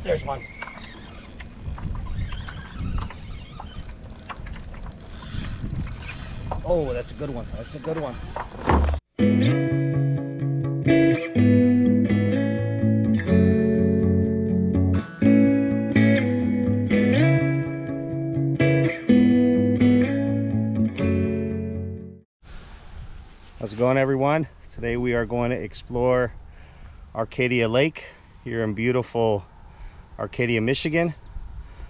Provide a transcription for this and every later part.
There's one. Oh, that's a good one. That's a good one. How's it going, everyone? Today we are going to explore Arcadia Lake here in beautiful Arcadia, Michigan.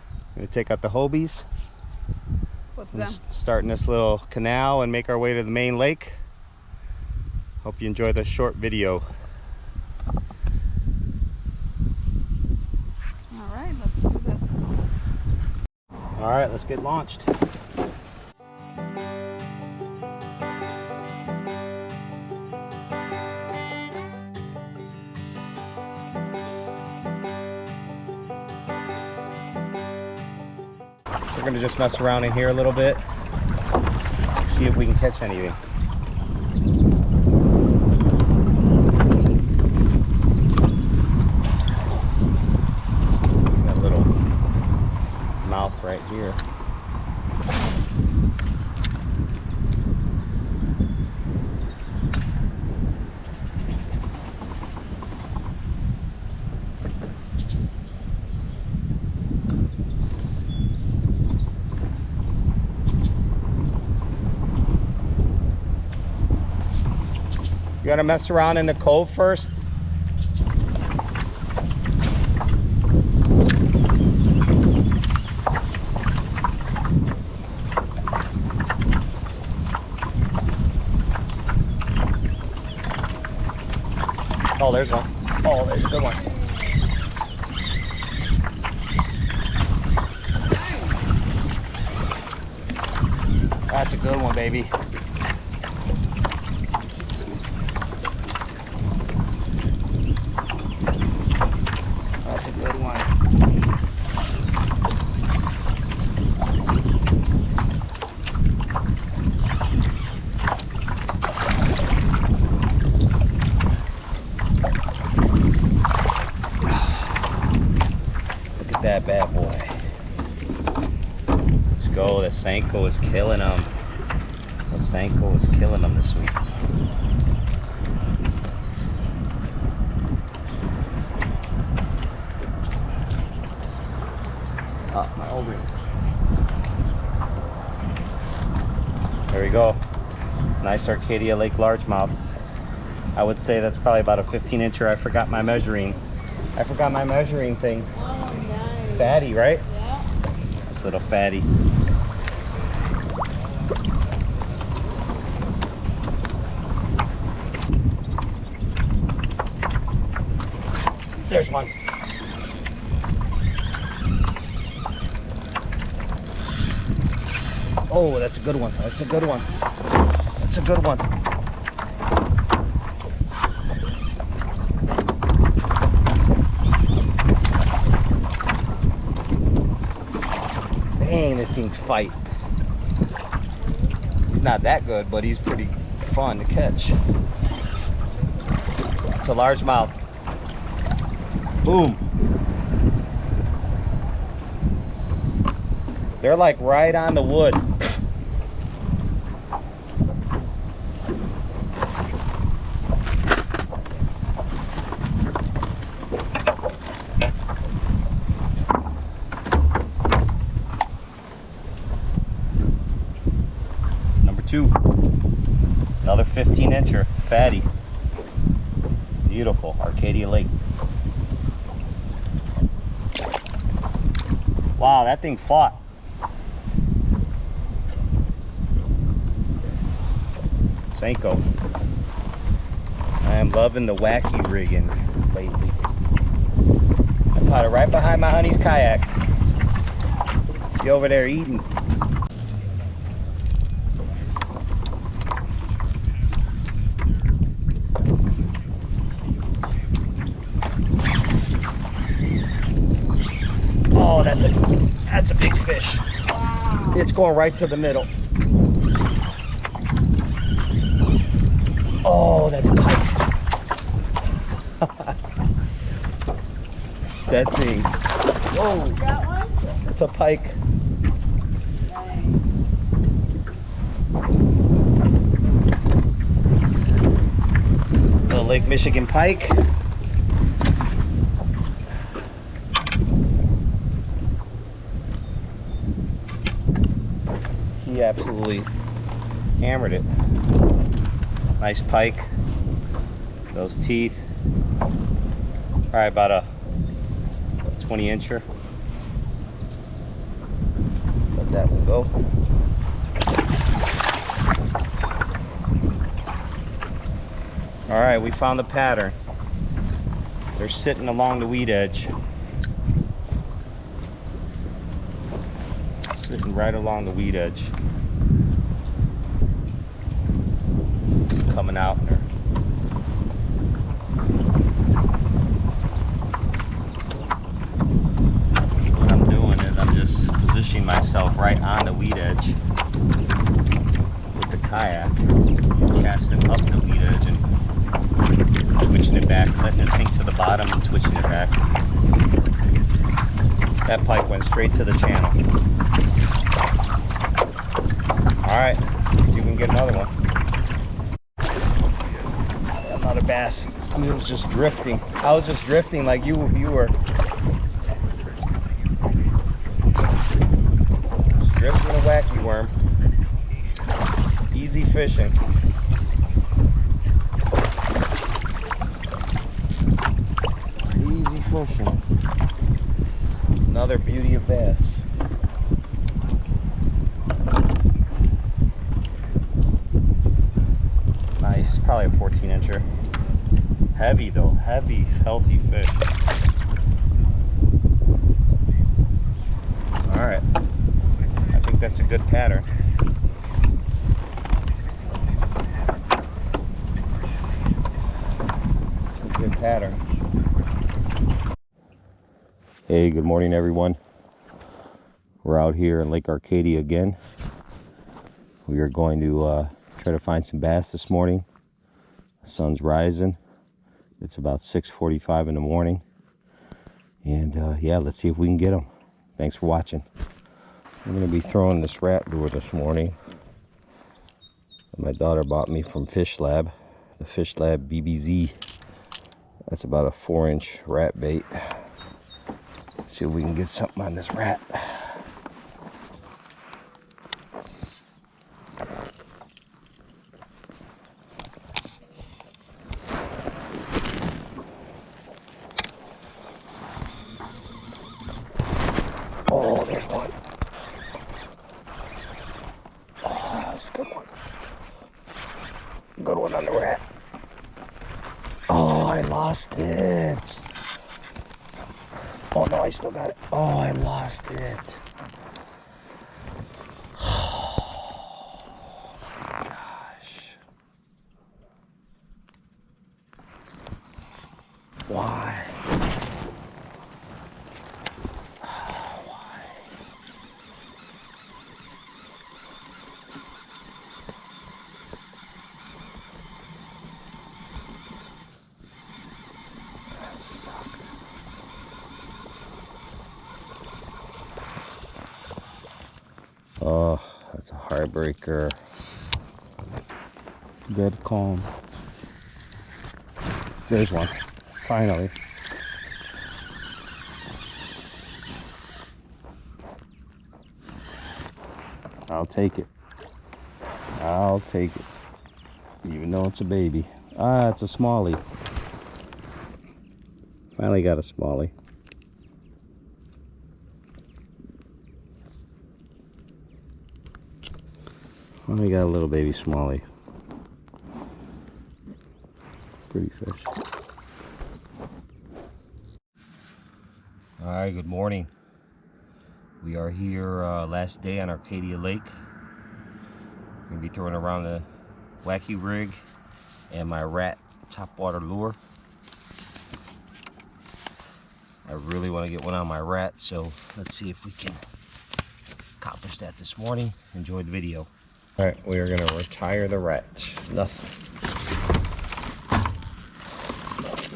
I'm going to take out the Hobies. Start in this little canal and make our way to the main lake. Hope you enjoy this short video. All right, let's do this. All right, let's get launched. We're gonna just mess around in here a little bit, see if we can catch anything. Got a little mouth right here. You gotta mess around in the cove first. Oh, there's one. Oh, there's a good one. That's a good one, baby. That's a good one. Look at that bad boy. Let's go. The Senko is killing him. The Senko is killing him this week. My O-ring. There we go. Nice Arcadia Lake largemouth. I would say that's probably about a 15-incher. I forgot my measuring thing. Oh, nice. Fatty, right? Yeah. This little fatty. There's one. Oh, that's a good one. That's a good one. That's a good one. Dang, this thing's fight. He's not that good, but he's pretty fun to catch. It's a largemouth. Boom. They're like right on the wood. Number 2. Another 15-incher, fatty. Beautiful, Arcadia Lake. Wow, that thing fought. Senko. I am loving the wacky rigging lately. I caught it right behind my honey's kayak. She over there eating. Oh, that's a big fish. Wow. It's going right to the middle. Oh, that's a pike. that thing. Whoa. Got one? It's a pike. The Lake Michigan pike. He absolutely hammered it. Nice pike. Those teeth. Probably about a 20 incher. Let that one go. All right, we found the pattern. They're sitting along the weed edge. Sitting right along the weed edge. Coming out there. What I'm doing is I'm just positioning myself right on the weed edge with the kayak, casting up the weed edge and twitching it back, letting it sink to the bottom and twitching it back. That pike went straight to the channel. Alright, let's see if we can get another one. Another bass. I mean, it was just drifting. I was just drifting like you were. Just drifting a wacky worm. Easy fishing. Easy fishing. Another beauty of bass. Nice, probably a 14 incher. Heavy though, heavy, healthy fish. All right, I think that's a good pattern. It's a good pattern. Hey, good morning everyone. We're out here in Lake Arcadia again. We are going to try to find some bass this morning. The sun's rising. It's about 6:45 in the morning. And yeah, let's see if we can get them. Thanks for watching. I'm going to be throwing this rat lure this morning. My daughter bought me from Fish Lab. The Fish Lab BBZ. That's about a 4-inch rat bait. Let's see if we can get something on this rat. Oh, there's one. Oh, that's a good one. Good one on the rat. Oh, I lost it. Oh no, I still got it. Oh, I lost it. Oh my gosh. Why? Oh, that's a heartbreaker. Dead calm. There's one. Finally. I'll take it. I'll take it. Even though it's a baby. Ah, it's a smallie. Finally got a smallie. Finally got a little baby smallie. Pretty fish. Alright, good morning. We are here last day on Arcadia Lake. I'm going to be throwing around the wacky rig and my rat topwater lure. I really want to get one on my rat, so let's see if we can accomplish that this morning. Enjoy the video. Alright, we are going to retire the rat. Nothing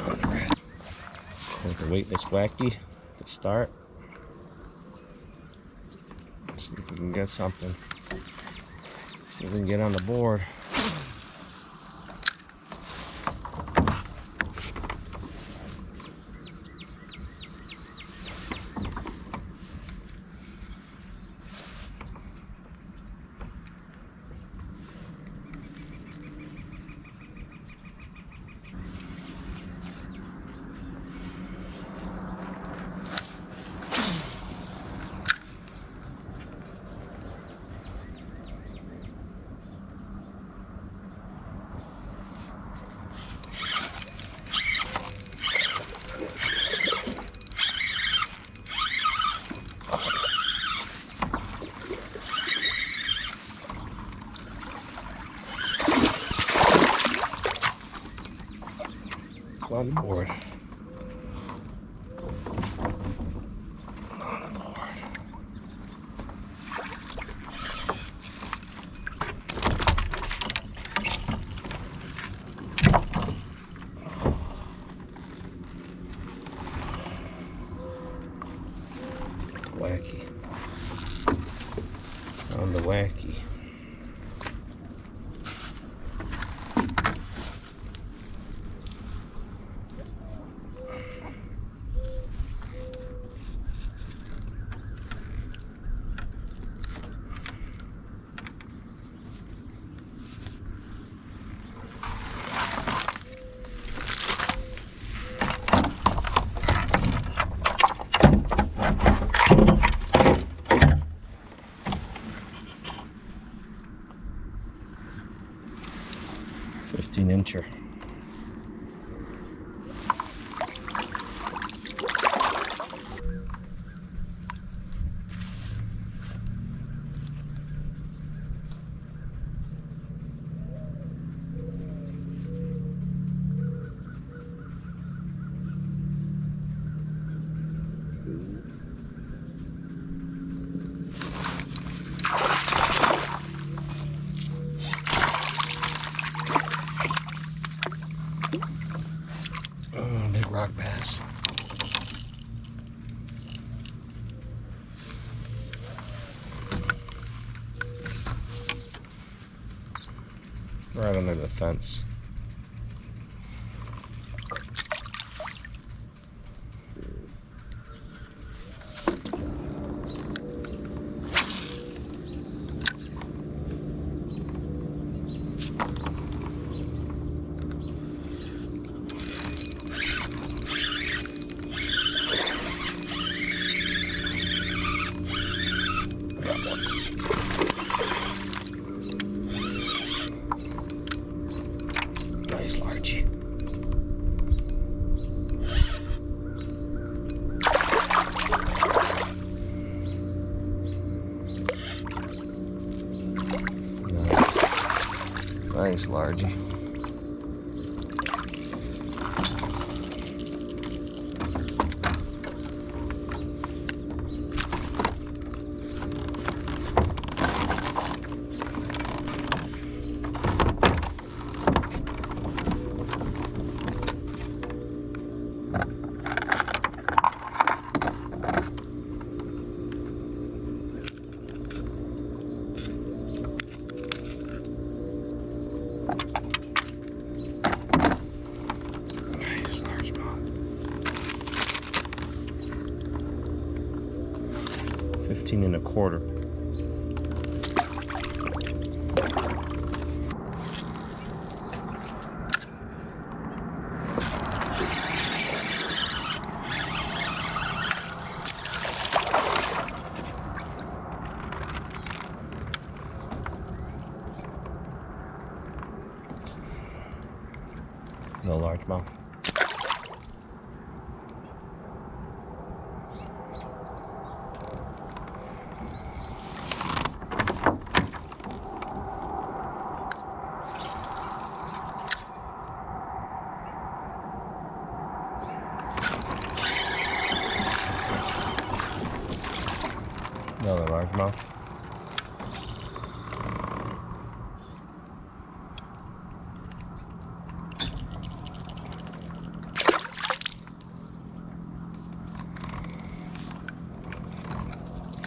on the rat. With the weightless wacky. to start. See if we can get something. See if we can get on the board. On the board. On the board. Wacky. On the wacky. Incher. Big rock bass. Right under the fence. Nice largie. Nice largie. Nice large spot. 15 1/4. No largemouth. Another largemouth.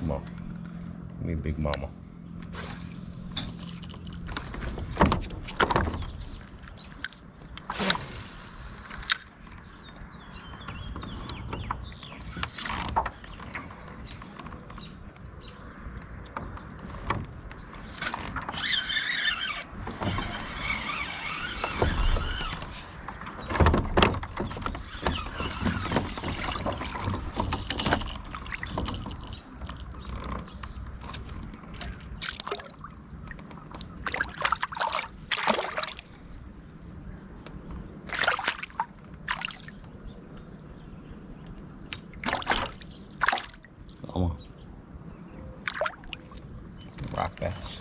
Come on. Give me big mama. Come on. Rock bass.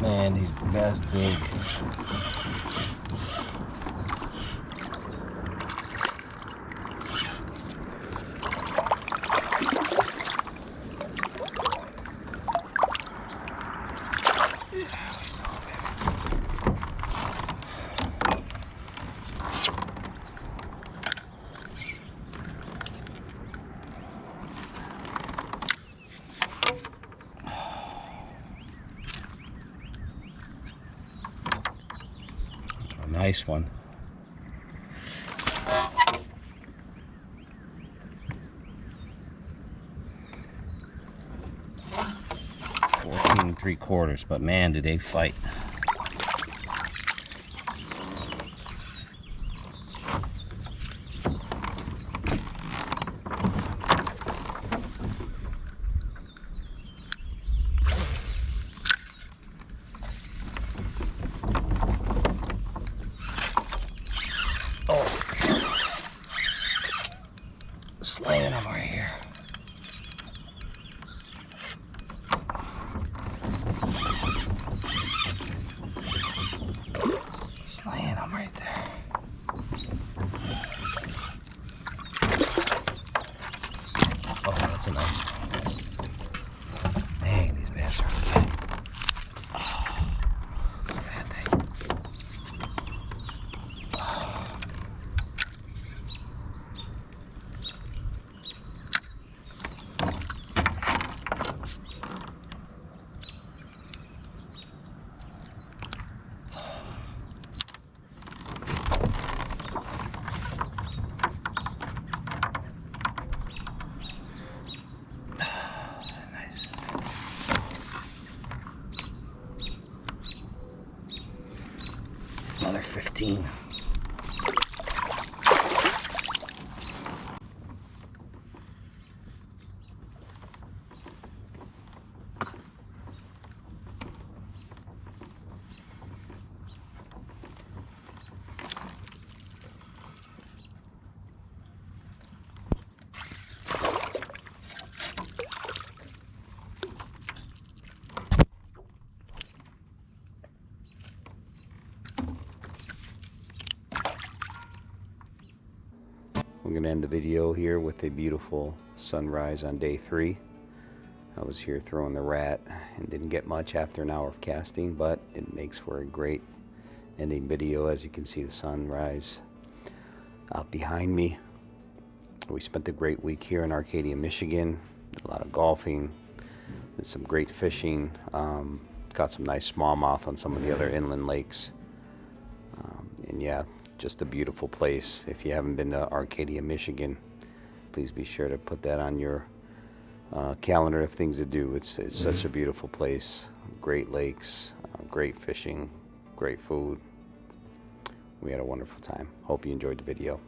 Man, these bass big. Nice one. $14 3/4, but man, did they fight. Slaying them right here. Slaying them right there. Oh, that's a nice one. Dang, these bass are fat. Oh, look at that thing. Another 15. We're going to end the video here with a beautiful sunrise on day 3. I was here throwing the rat and didn't get much after an hour of casting, but it makes for a great ending video. As you can see the sunrise out behind me. We spent a great week here in Arcadia, Michigan. A lot of golfing, did some great fishing, caught some nice smallmouth on some of the other inland lakes. And yeah, just a beautiful place. If you haven't been to Arcadia, Michigan, please be sure to put that on your calendar of things to do. It's such a beautiful place. Great lakes, great fishing, great food. We had a wonderful time. Hope you enjoyed the video.